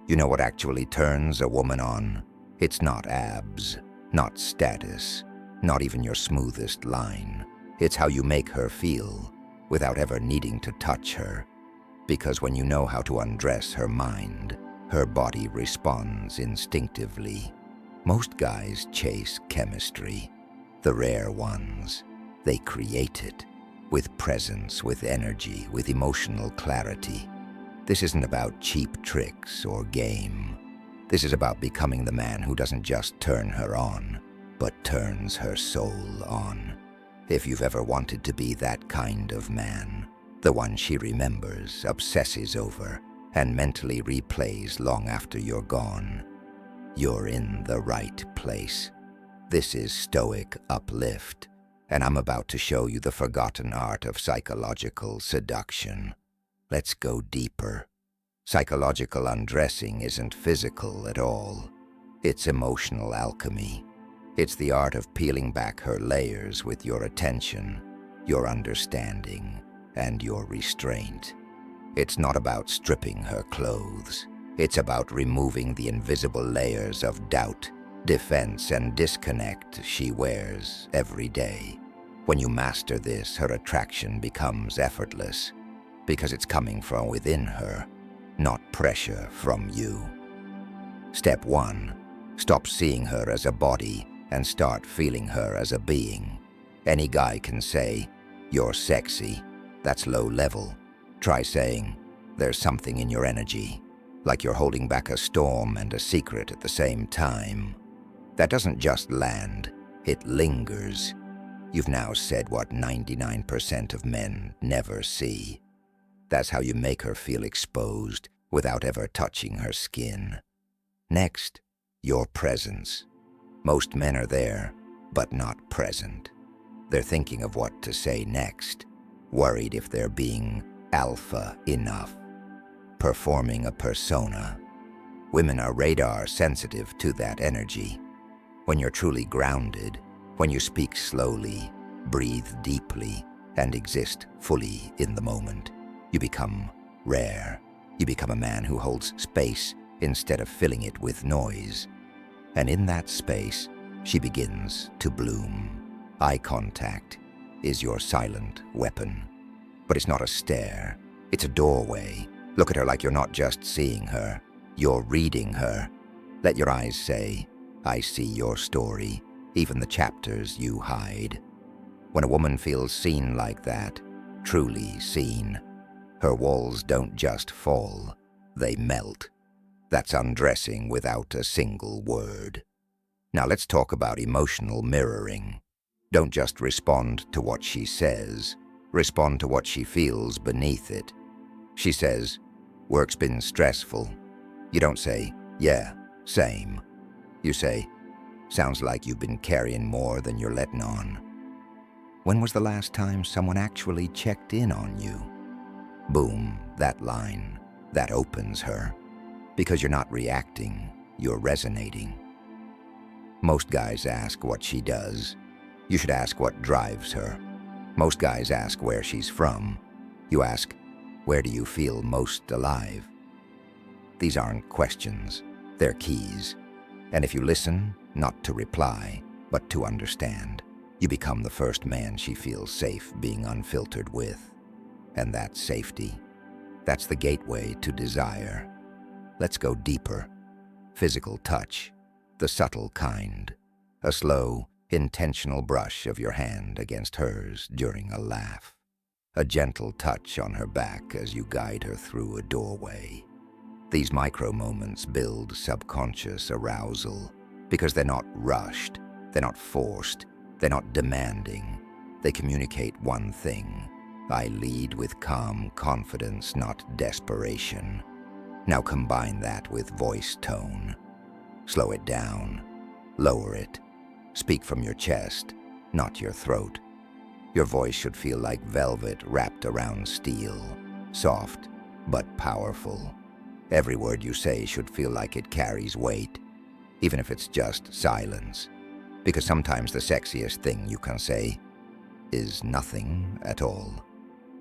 You know what actually turns a woman on? It's not abs, not status, not even your smoothest line. It's how you make her feel without ever needing to touch her. Because when you know how to undress her mind, her body responds instinctively. Most guys chase chemistry. The rare ones, they create it. With presence, with energy, with emotional clarity. This isn't about cheap tricks or game. This is about becoming the man who doesn't just turn her on, but turns her soul on. If you've ever wanted to be that kind of man, the one she remembers, obsesses over, and mentally replays long after you're gone, you're in the right place. This is Stoic Uplift, and I'm about to show you the forgotten art of psychological seduction. Let's go deeper. Psychological undressing isn't physical at all. It's emotional alchemy. It's the art of peeling back her layers with your attention, your understanding, and your restraint. It's not about stripping her clothes. It's about removing the invisible layers of doubt, defense, and disconnect she wears every day. When you master this, her attraction becomes effortless, because it's coming from within her, not pressure from you. Step 1. Stop seeing her as a body and start feeling her as a being. Any guy can say, "You're sexy." That's low level. Try saying, "There's something in your energy," like you're holding back a storm and a secret at the same time. That doesn't just land, it lingers. You've now said what 99% of men never see. That's how you make her feel exposed without ever touching her skin. Next, your presence. Most men are there, but not present. They're thinking of what to say next, worried if they're being alpha enough, performing a persona. Women are radar sensitive to that energy. When you're truly grounded, when you speak slowly, breathe deeply, and exist fully in the moment, you become rare. You become a man who holds space instead of filling it with noise. And in that space, she begins to bloom. Eye contact is your silent weapon. But it's not a stare, it's a doorway. Look at her like you're not just seeing her, you're reading her. Let your eyes say, "I see your story, even the chapters you hide." When a woman feels seen like that, truly seen, her walls don't just fall, they melt. That's undressing without a single word. Now let's talk about emotional mirroring. Don't just respond to what she says, respond to what she feels beneath it. She says, "Work's been stressful." You don't say, "Yeah, same." You say, "Sounds like you've been carrying more than you're letting on." When was the last time someone actually checked in on you? Boom, that line, that opens her. Because you're not reacting, you're resonating. Most guys ask what she does. You should ask what drives her. Most guys ask where she's from. You ask, where do you feel most alive? These aren't questions, they're keys. And if you listen, not to reply, but to understand, you become the first man she feels safe being unfiltered with. And that's safety. That's the gateway to desire. Let's go deeper. Physical touch, the subtle kind. A slow, intentional brush of your hand against hers during a laugh. A gentle touch on her back as you guide her through a doorway. These micro moments build subconscious arousal because they're not rushed, they're not forced, they're not demanding. They communicate one thing. I lead with calm confidence, not desperation. Now combine that with voice tone. Slow it down, lower it. Speak from your chest, not your throat. Your voice should feel like velvet wrapped around steel, soft but powerful. Every word you say should feel like it carries weight, even if it's just silence. Because sometimes the sexiest thing you can say is nothing at all.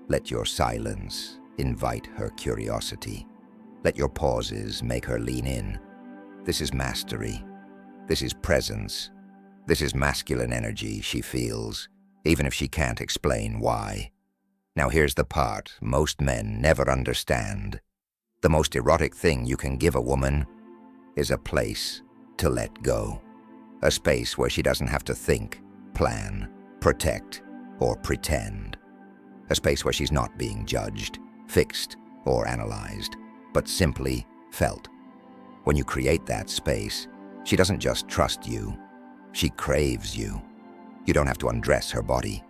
Let your silence invite her curiosity. Let your pauses make her lean in. This is mastery. This is presence. This is masculine energy she feels, even if she can't explain why. Now here's the part most men never understand. The most erotic thing you can give a woman is a place to let go. A space where she doesn't have to think, plan, protect, or pretend. A space where she's not being judged, fixed, or analyzed, but simply felt. When you create that space, she doesn't just trust you, she craves you. You don't have to undress her body.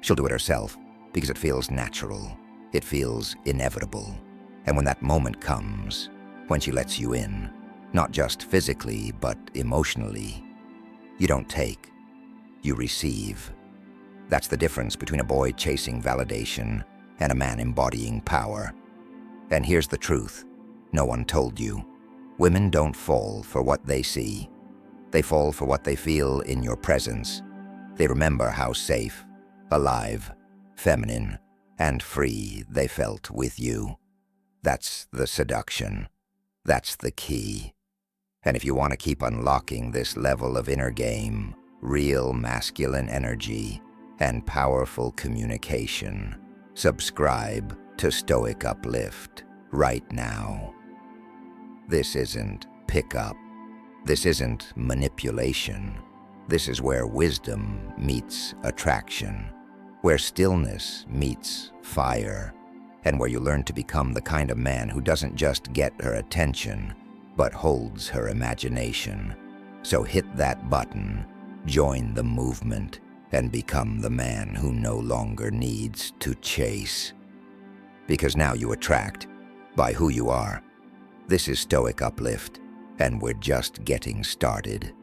She'll do it herself because it feels natural. It feels inevitable. And when that moment comes, when she lets you in, not just physically, but emotionally, you don't take, you receive. That's the difference between a boy chasing validation and a man embodying power. And here's the truth no one told you. Women don't fall for what they see. They fall for what they feel in your presence. They remember how safe, alive, feminine, and free they felt with you. That's the seduction. That's the key. And if you want to keep unlocking this level of inner game, real masculine energy, and powerful communication, subscribe to Stoic Uplift right now. This isn't pickup. This isn't manipulation. This is where wisdom meets attraction, where stillness meets fire, and where you learn to become the kind of man who doesn't just get her attention, but holds her imagination. So hit that button, join the movement, and become the man who no longer needs to chase. Because now you attract by who you are. This is Stoic Uplift, and we're just getting started.